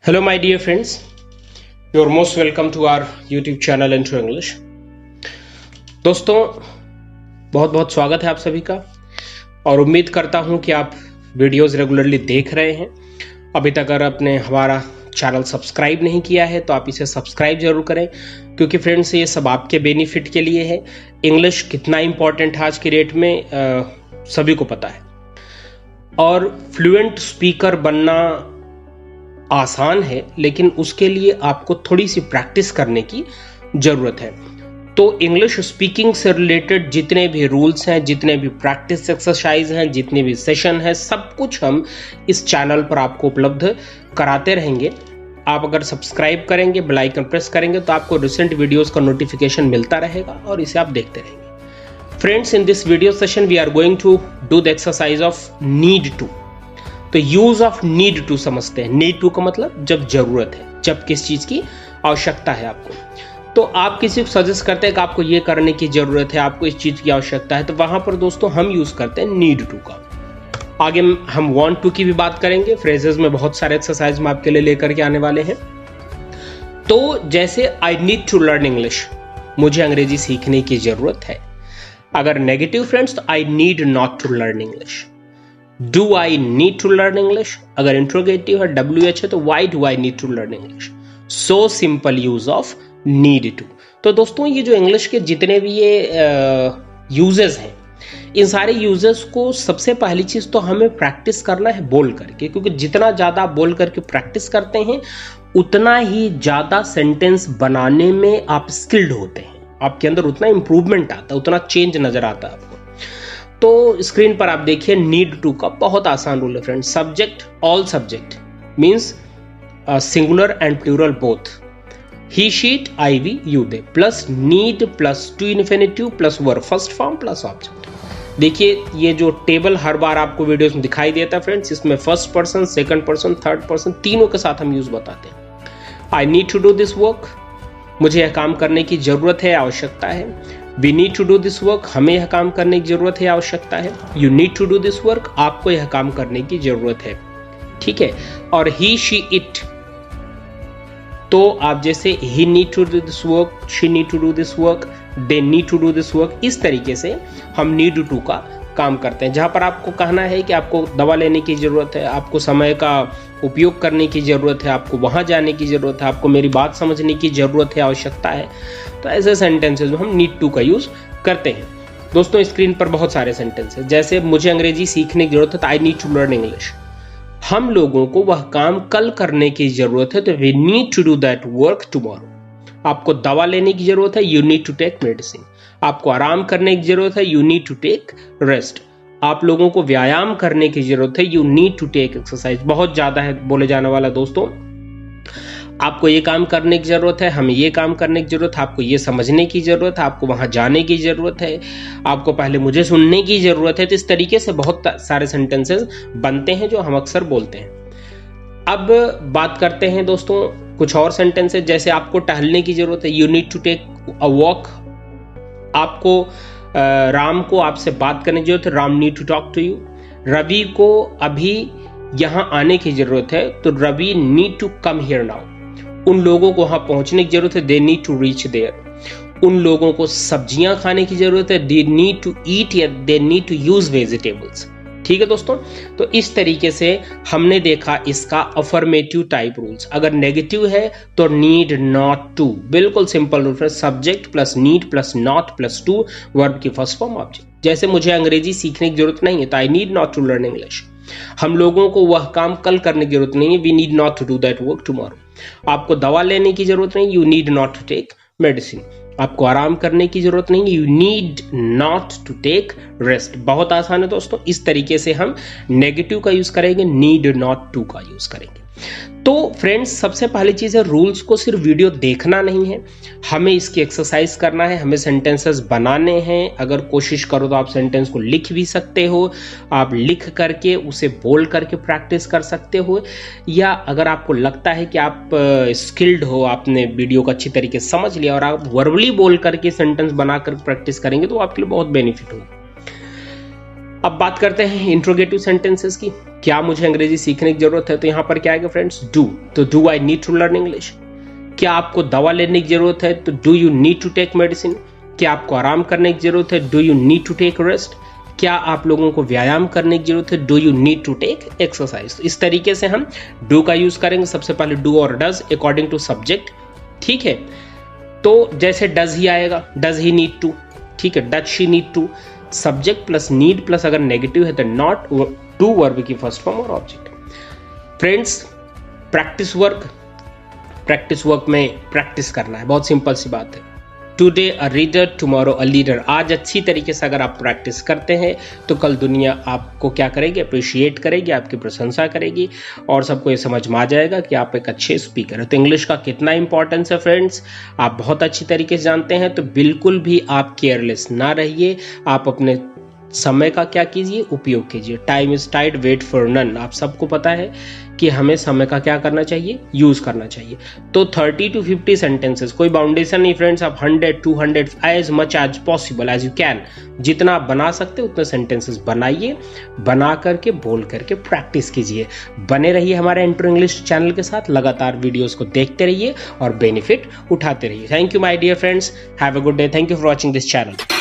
Hello, my dear friends. You're most welcome to our YouTube channel Intro English. दोस्तों, बहुत बहुत स्वागत है आप सभी का और उम्मीद करता हूं कि आप वीडियोस रेगुलरली देख रहे हैं। अभी तक अगर आपने हमारा चैनल सब्सक्राइब नहीं किया है तो आप इसे सब्सक्राइब जरूर करें, क्योंकि फ्रेंड्स ये सब आपके बेनिफिट के लिए है। इंग्लिश कितना इंपॉर्टेंट है आज की डेट में सभी को पता है, और फ्लुएंट स्पीकर बनना आसान है, लेकिन उसके लिए आपको थोड़ी सी प्रैक्टिस करने की जरूरत है। तो इंग्लिश स्पीकिंग से रिलेटेड जितने भी रूल्स हैं, जितने भी प्रैक्टिस एक्सरसाइज हैं, जितने भी सेशन हैं, सब कुछ हम इस चैनल पर आपको उपलब्ध कराते रहेंगे। आप अगर सब्सक्राइब करेंगे, बेल आइकन प्रेस करेंगे तो आपको रिसेंट वीडियोस का नोटिफिकेशन मिलता रहेगा और इसे आप देखते रहेंगे। Friends, in this video session we are going to do the exercise of need to. तो यूज ऑफ नीड टू समझते हैं। नीड टू का मतलब जब जरूरत है, जब किस चीज की आवश्यकता है आपको। तो आप किसी को सजेस्ट करते हैं कि आपको ये करने की जरूरत है, आपको इस चीज की आवश्यकता है, तो वहां पर दोस्तों हम यूज करते हैं नीड टू का। आगे हम वांट टू की भी बात करेंगे। फ्रेजेस में बहुत सारे एक्सरसाइज हम आपके लिए लेकर के आने वाले हैं। तो जैसे I need to learn English, मुझे अंग्रेजी सीखने की जरूरत है। अगर नेगेटिव फ्रेंड्स तो I need not to learn English. Do I need to learn English? अगर इंट्रोगेटिव है, WH है, तो why do I need to learn English? So simple use of need to. तो दोस्तों, ये जो इंग्लिश के जितने भी ये यूजेस हैं, इन सारे यूजेस को सबसे पहली चीज तो हमें प्रैक्टिस करना है बोल करके, क्योंकि जितना ज्यादा आप बोल करके प्रैक्टिस करते हैं उतना ही ज्यादा सेंटेंस बनाने में आप स्किल्ड होते हैं। आपके अंदर उतना इंप्रूवमेंट आता है, उतना चेंज नजर आता है आपको। तो स्क्रीन पर आप देखिए नीड टू का बहुत आसान रूल है friend. Subject all subject means singular and plural both. He she I we you they plus need plus to infinitive plus verb first form plus object. देखिए ये जो टेबल हर बार आपको वीडियोस में दिखाई देता है फ्रेंड्स, इसमें first person, second person, third person तीनों के साथ हम यूज बताते हैं। I need to do this work, मुझे यह काम करने की जरूरत है, आवश्यकता है। We need to do this work, हमें यह काम करने की जरूरत है, आवश्यकता है। You need to do this work, आपको यह काम करने की जरूरत है, ठीक है। और he, she, it, तो आप जैसे he need to do this work, she need to do this work, they need to do this work, इस तरीके से हम need to का काम करते हैं। जहां पर आपको कहना है कि आपको दवा लेने की जरूरत है, आपको समय का उपयोग करने की जरूरत है, आपको वहां जाने की जरूरत है, आपको मेरी बात समझने की जरूरत है, आवश्यकता है, तो ऐसे सेंटेंसेस में हम नीड टू का यूज करते हैं। दोस्तों, स्क्रीन पर बहुत सारे सेंटेंस हैं। जैसे मुझे अंग्रेजी सीखने की जरूरत है, I need to learn English. हम लोगों को वह काम कल करने की जरूरत है, तो we need to do that work tomorrow. आपको दवा लेने की जरूरत है, you need to take medicine. आपको आराम करने की जरूरत है, you need to take rest. आप लोगों को व्यायाम करने की जरूरत है, you need to take exercise. बहुत ज्यादा है बोले जाने वाला दोस्तों। आपको ये काम करने की जरूरत है, हमें ये काम करने की जरूरत है, आपको ये समझने की जरूरत है, आपको वहां जाने की जरूरत है, आपको पहले मुझे सुनने की जरूरत है। तो इस तरीके से बहुत सारे सेंटेंसेस बनते हैं जो हम अक्सर बोलते हैं। अब बात करते हैं दोस्तों कुछ और सेंटेंसेस। जैसे आपको टहलने की जरूरत है, you need to take a walk. आपको राम को आपसे बात करने की जरूरत है, Ram need to talk to you. Ravi को अभी यहां आने की जरूरत है, तो Ravi need to come here now. उन लोगों को वहां पहुंचने की जरूरत है, they need to reach there. उन लोगों को सब्जियां खाने की जरूरत है, दे नीड टू ईट या they need to use vegetables. ठीक है दोस्तों, तो इस तरीके से हमने देखा इसका अफर्मेटिव टाइप रूल्स। अगर नेगेटिव है तो नीड नॉट टू, बिल्कुल सिंपल रूल है, subject plus need plus not plus to, verb की फर्स्ट फॉर्म ऑब्जेक्ट। जैसे मुझे अंग्रेजी सीखने की जरूरत नहीं है, तो I need not to learn English. हम लोगों को वह काम कल करने की जरूरत नहीं है, we need not to do that work tomorrow. आपको दवा लेने की जरूरत नहीं, you need not to take medicine. आपको आराम करने की जरूरत नहीं, you need not to take rest. बहुत आसान है दोस्तों। इस तरीके से हम नेगेटिव का यूज करेंगे, नीड नॉट टू का यूज करेंगे। तो फ्रेंड्स, सबसे पहली चीज है रूल्स को सिर्फ वीडियो देखना नहीं है, हमें इसकी एक्सरसाइज करना है, हमें सेंटेंसेस बनाने हैं। अगर कोशिश करो तो आप सेंटेंस को लिख भी सकते हो, आप लिख करके उसे बोल करके प्रैक्टिस कर सकते हो, या अगर आपको लगता है कि आप स्किल्ड हो, आपने वीडियो को अच्छी तरीके से समझ लिया और आप वर्बली बोल करके सेंटेंस बनाकर प्रैक्टिस करेंगे तो आपके लिए बहुत बेनिफिट होगा। अब बात करते हैं इंट्रोगेटिव सेंटेंसेस की। क्या मुझे अंग्रेजी सीखने की जरूरत है? तो यहां पर क्या आएगा फ्रेंड्स? डू। तो do I need to learn English. क्या आपको दवा लेने की जरूरत है? तो do you need to take medicine. क्या आपको आराम करने की जरूरत है? Do you need to take rest. क्या आप लोगों को व्यायाम करने की जरूरत है? Do you need to take exercise. इस तरीके से हम डू का यूज करेंगे। सबसे पहले डू और डज अकॉर्डिंग टू सब्जेक्ट, ठीक है। तो जैसे डज ही आएगा, डज ही नीड टू, ठीक है, does she need to, subject plus need plus अगर नेगेटिव है तो नॉट, टू वर्ब की फर्स्ट फॉर्म और ऑब्जेक्ट। फ्रेंड्स, प्रैक्टिस वर्क में प्रैक्टिस करना है, बहुत सिंपल सी बात है। Today a reader, tomorrow a leader. आज अच्छी तरीके से अगर आप प्रैक्टिस करते हैं तो कल दुनिया आपको क्या करेगी? अप्रिशिएट करेगी, आपकी प्रशंसा करेगी और सबको ये समझ में आ जाएगा कि आप एक अच्छे स्पीकर हैं। तो इंग्लिश का कितना इंपॉर्टेंस है फ्रेंड्स, आप बहुत अच्छी तरीके से जानते हैं। तो बिल्कुल भी आप केयरलेस ना रहिए, आप अपने समय का क्या कीजिए? उपयोग कीजिए। Time is tight, wait for none. आप सबको पता है कि हमें समय का क्या करना चाहिए? यूज करना चाहिए। तो 30 to 50 सेंटेंसेस, कोई बाउंडेशन नहीं फ्रेंड्स। आप 100, 200, as much as possible as you can, जितना आप बना सकते उतने सेंटेंसेस बनाइए, बना करके बोल करके प्रैक्टिस कीजिए। बने रहिए हमारे एंटर इंग्लिश चैनल के साथ, लगातार वीडियोस को देखते रहिए और बेनिफिट उठाते रहिए। Thank you my dear friends, have a good day, thank you for watching this channel.